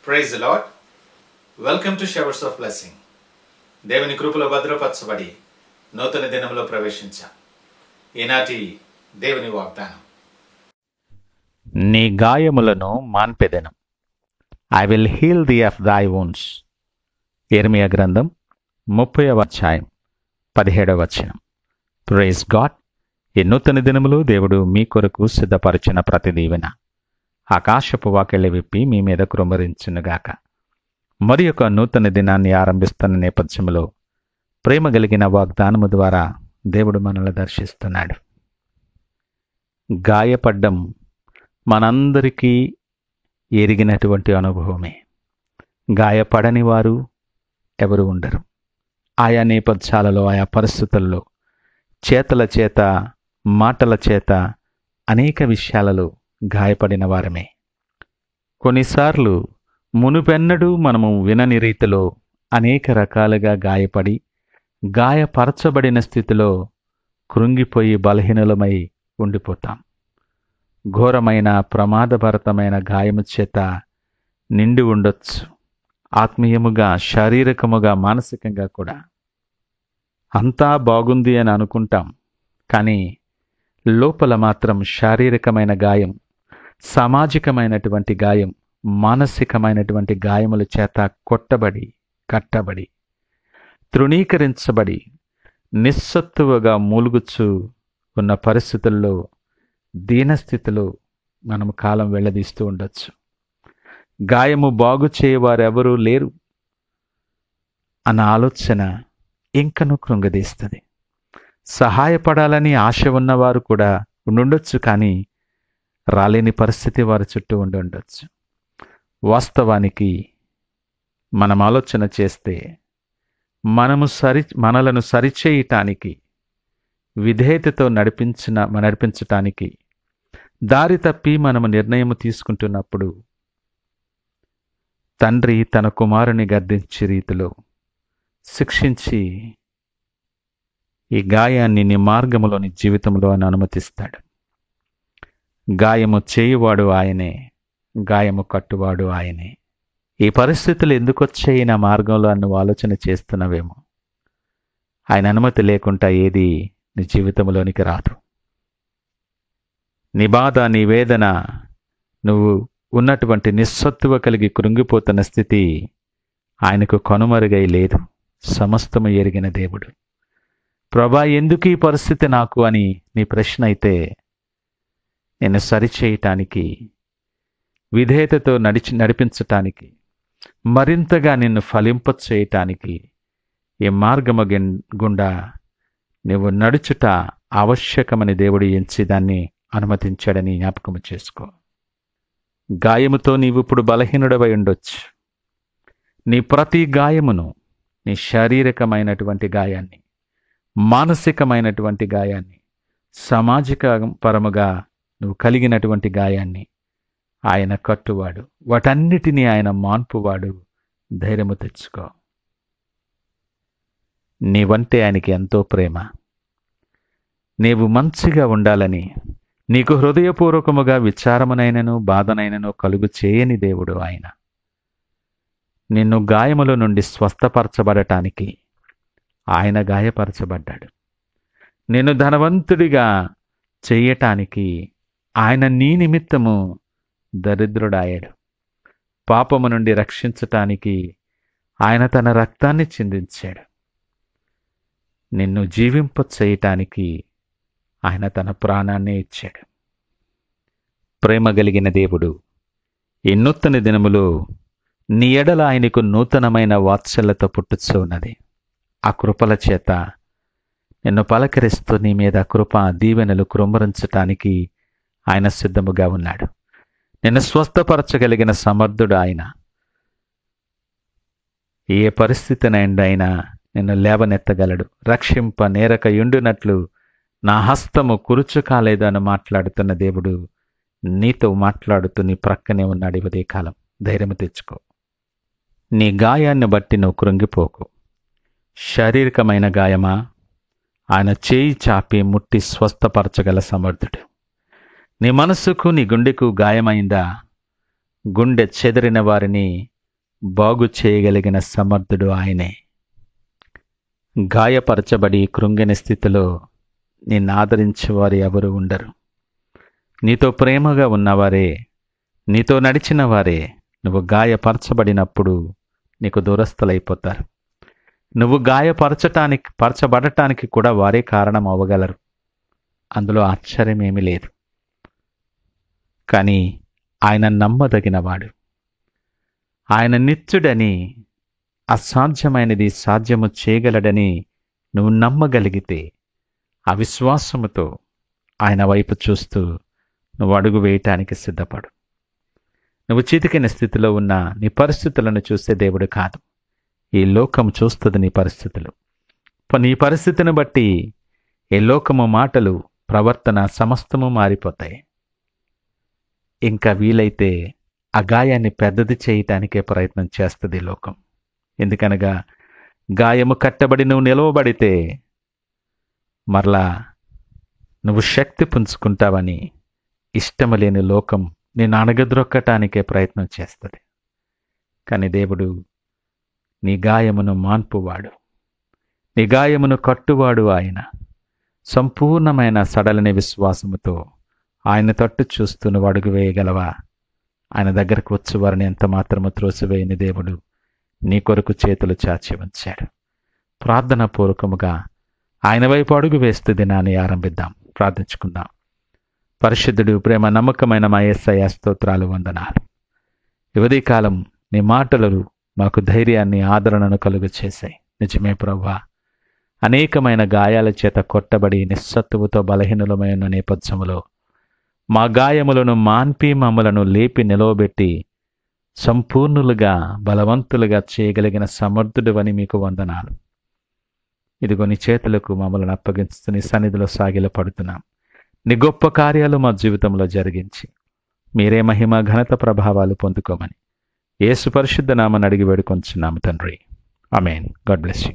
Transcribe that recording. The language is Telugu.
Praise the lord. Welcome to showers of blessing. దేవుని కృపలో భద్రపరచబడి నూతన దినంలో ప్రవేశించాం. ఈనాటి దేవుని వాగ్దానం, నీ గాయములను మాన్పెదెను, I will heal the of thy wounds. యెర్మీయా గ్రంథం 30వ అధ్యాయం 17వ వచనం. Praise God. ఈ నూతన దినములో దేవుడు మీ కొరకు సిద్ధపరిచిన ప్రతి దీవెన ఆకాశపు వాకిళ్ళ విప్పి మీ మీద కృమ్మరించునుగాక. మరి ఒక నూతన దినాన్ని ఆరంభిస్తున్న నేపథ్యంలో ప్రేమ కలిగిన వాగ్దానము ద్వారా దేవుడు మనల్ని దర్శిస్తున్నాడు. గాయపడ్డం మనందరికీ ఎరిగినటువంటి అనుభవమే. గాయపడని వారు ఎవరు ఉండరు. ఆయా నేపథ్యాలలో, ఆయా పరిస్థితుల్లో చేతల చేత, మాటల చేత అనేక విషయాలలో గాయపడిన వారమే. కొన్నిసార్లు మునుపెన్నడూ మనము వినని రీతిలో అనేక రకాలుగా గాయపడి, గాయపరచబడిన స్థితిలో కృంగిపోయి బలహీనులమై ఉండిపోతాం. ఘోరమైన ప్రమాదభరితమైన గాయము చేత నిండి ఉండొచ్చు. ఆత్మీయముగా, శారీరకముగా, మానసికంగా కూడా అంతా బాగుంది అని అనుకుంటాం. కానీ లోపల మాత్రం శారీరకమైన గాయం, సామాజికమైనటువంటి గాయం, మానసికమైనటువంటి గాయముల చేత కొట్టబడి, కట్టబడి, తృణీకరించబడి, నిస్సత్తువగా మూలుగుచూ ఉన్న పరిస్థితుల్లో, దీనస్థితిలో మనము కాలం వెళ్ళదీస్తూ ఉండొచ్చు. గాయము బాగు చేయవారెవరూ లేరు అన్న ఆలోచన ఇంకనూ కృంగదీస్తుంది. సహాయపడాలని ఆశ ఉన్నవారు కూడా ఉండుండొచ్చు, కానీ రాలేని పరిస్థితి వారి చుట్టూ ఉండొచ్చు. వాస్తవానికి మనం ఆలోచన చేస్తే మనలను సరిచేయటానికి, విధేయతతో నడిపించటానికి దారి తప్పి మనము నిర్ణయం తీసుకుంటున్నప్పుడు తండ్రి తన కుమారుని గద్దించే రీతిలో శిక్షించి ఈ గాయాన్ని నీ మార్గములోని జీవితంలో అని అనుమతిస్తాడు. గాయము చేయువాడు ఆయనే, గాయము కట్టువాడు ఆయనే. ఈ పరిస్థితులు ఎందుకు వచ్చాయి నా మార్గంలో అని నువ్వు ఆలోచన చేస్తున్నావేమో. ఆయన అనుమతి లేకుండా ఏది నీ జీవితంలోనికి రాదు. నీ బాధ, నీ వేదన, నువ్వు ఉన్నటువంటి నిస్సత్తువ కలిగి కృంగిపోతున్న స్థితి ఆయనకు కనుమరుగై లేదు. సమస్తము ఎరిగిన దేవుడు. ప్రభా, ఎందుకు ఈ పరిస్థితి నాకు అని నీ ప్రశ్న అయితే, నిన్ను సరిచేయటానికి, విధేయతతో నడిపించటానికి, మరింతగా నిన్ను ఫలింపచేయటానికి ఈ మార్గము గుండా నువ్వు నడుచుట ఆవశ్యకమని దేవుడు ఎంచి దాన్ని అనుమతించాడని జ్ఞాపకము చేసుకో. గాయముతో నీవు ఇప్పుడు బలహీనుడవై ఉండొచ్చు. నీ ప్రతి గాయమును, నీ శారీరకమైనటువంటి గాయాన్ని, మానసికమైనటువంటి గాయాన్ని, సామాజిక పరముగా నువ్వు కలిగినటువంటి గాయాన్ని ఆయన కట్టువాడు. వాటన్నిటినీ ఆయన మాన్పువాడు. ధైర్యము తెచ్చుకో. నీవంటే ఆయనకి ఎంతో ప్రేమ. నీవు మంచిగా ఉండాలని, నీకు హృదయపూర్వకముగా విచారమునైనను బాధనైనను కలుగు చేయని దేవుడు ఆయన. నిన్ను గాయముల నుండి స్వస్థపరచబడటానికి ఆయన గాయపరచబడ్డాడు. నిన్ను ధనవంతుడిగా చెయ్యటానికి ఆయన నీ నిమిత్తము దరిద్రుడాయాడు. పాపము నుండి రక్షించటానికి ఆయన తన రక్తాన్ని చిందించాడు. నిన్ను జీవింప చేయటానికి ఆయన తన ప్రాణాన్ని ఇచ్చాడు. ప్రేమ కలిగిన దేవుడు ఈ నూతన దినములో నీ ఎడల ఆయనకు నూతనమైన వాత్సల్యత పుట్టుచూ ఉన్నది. ఆ కృపల చేత నిన్ను పలకరిస్తూ నీ మీద కృప దీవెనలు కృమ్మరించటానికి ఆయన సిద్ధముగా ఉన్నాడు. నిన్ను స్వస్థపరచగలిగిన సమర్థుడు ఆయన. ఏ పరిస్థితినైనా నిన్ను లేవనెత్తగలడు. రక్షింప నేరక యుండునట్లు నా హస్తము కురుచు కాలేదు అని మాట్లాడుతున్న దేవుడు నీతో మాట్లాడుతూ నీ ప్రక్కనే ఉన్నాడు. ఇవదే కాలం ధైర్యం తెచ్చుకో. నీ గాయాన్ని బట్టి నువ్వు కృంగిపోకు. శారీరకమైన గాయమా, ఆయన చేయి చాపి ముట్టి స్వస్థపరచగల సమర్థుడు. నీ మనస్సుకు, నీ గుండెకు గాయమైందా? గుండె చెదిరిన వారిని బాగు చేయగలిగిన సమర్థుడు ఆయనే. గాయపరచబడి కృంగిన స్థితిలో నిన్ను ఆదరించేవారు ఎవరు ఉండరు. నీతో ప్రేమగా ఉన్నవారే, నీతో నడిచిన వారే నువ్వు గాయపరచబడినప్పుడు నీకు దూరస్థులైపోతారు. నువ్వు పరచబడటానికి కూడా వారే కారణం అవ్వగలరు. అందులో ఆశ్చర్యమేమీ లేదు. కానీ ఆయన నమ్మదగినవాడు. ఆయన నిత్యుడని, అసాధ్యమైనది సాధ్యము చేయగలడని నువ్వు నమ్మగలిగితే ఆ విశ్వాసముతో ఆయన వైపు చూస్తూ నువ్వు అడుగు వేయటానికి సిద్ధపడు. నువ్వు చితికిన స్థితిలో ఉన్న నీ పరిస్థితులను చూస్తే దేవుడు కాదు, ఈ లోకం చూస్తుంది నీ పరిస్థితులు. నీ పరిస్థితిని బట్టి ఈ లోకము మాటలు, ప్రవర్తన సమస్తము మారిపోతాయి. ఇంకా వీలైతే ఆ గాయాన్ని పెద్దది చేయటానికే ప్రయత్నం చేస్తుంది లోకం. ఎందుకనగా గాయము కట్టబడి నువ్వు నిలవబడితే మరలా నువ్వు శక్తి పుంజుకుంటావని ఇష్టము లేని లోకం నేను అణగద్రొక్కటానికే ప్రయత్నం చేస్తుంది. కానీ దేవుడు నీ గాయమును మాన్పువాడు, నీ గాయమును కట్టువాడు ఆయన. సంపూర్ణమైన సడలని విశ్వాసముతో ఆయన తట్టు చూస్తూ నువ్వు అడుగు వేయగలవా? ఆయన దగ్గరకు వచ్చి వారిని ఎంత మాత్రము త్రోసివేయని దేవుడు నీ కొరకు చేతులు చాచి ఉంచాడు. ప్రార్థన పూర్వకముగా ఆయన వైపు అడుగు వేస్తూ దినాన్ని ఆరంభిద్దాం. ప్రార్థించుకుందాం. పరిశుద్ధుడు, ప్రేమ నమ్మకమైన మా యేసయ్య, స్తోత్రాలు, వందనాలు. ఈ ఉదయకాలం నీ మాటలు మాకు ధైర్యాన్ని, ఆదరణను కలుగు చేశాయి. నిజమే ప్రభువా, అనేకమైన గాయాల చేత కొట్టబడి నిస్సత్తువుతో బలహీనులమైన నేపథ్యములో మా గాయములను మాన్పి మమ్మలను లేపి నిలవబెట్టి సంపూర్ణులుగా, బలవంతులుగా చేయగలిగిన సమర్థుడువని మీకు వందనాలు. ఇదిగో నీ చేతులకు మమ్మల్ని అప్పగించుతూ నీ సన్నిధిలో సాగిలపడుతున్నాం. నీ గొప్ప కార్యాలు మా జీవితంలో జరిగించి మీరే మహిమ, ఘనత, ప్రభావాలు పొందుకోమని యేసు పరిశుద్ధ నామమున అడిగి వేడుకొంచున్నాము తండ్రి. ఆమేన్. God bless you.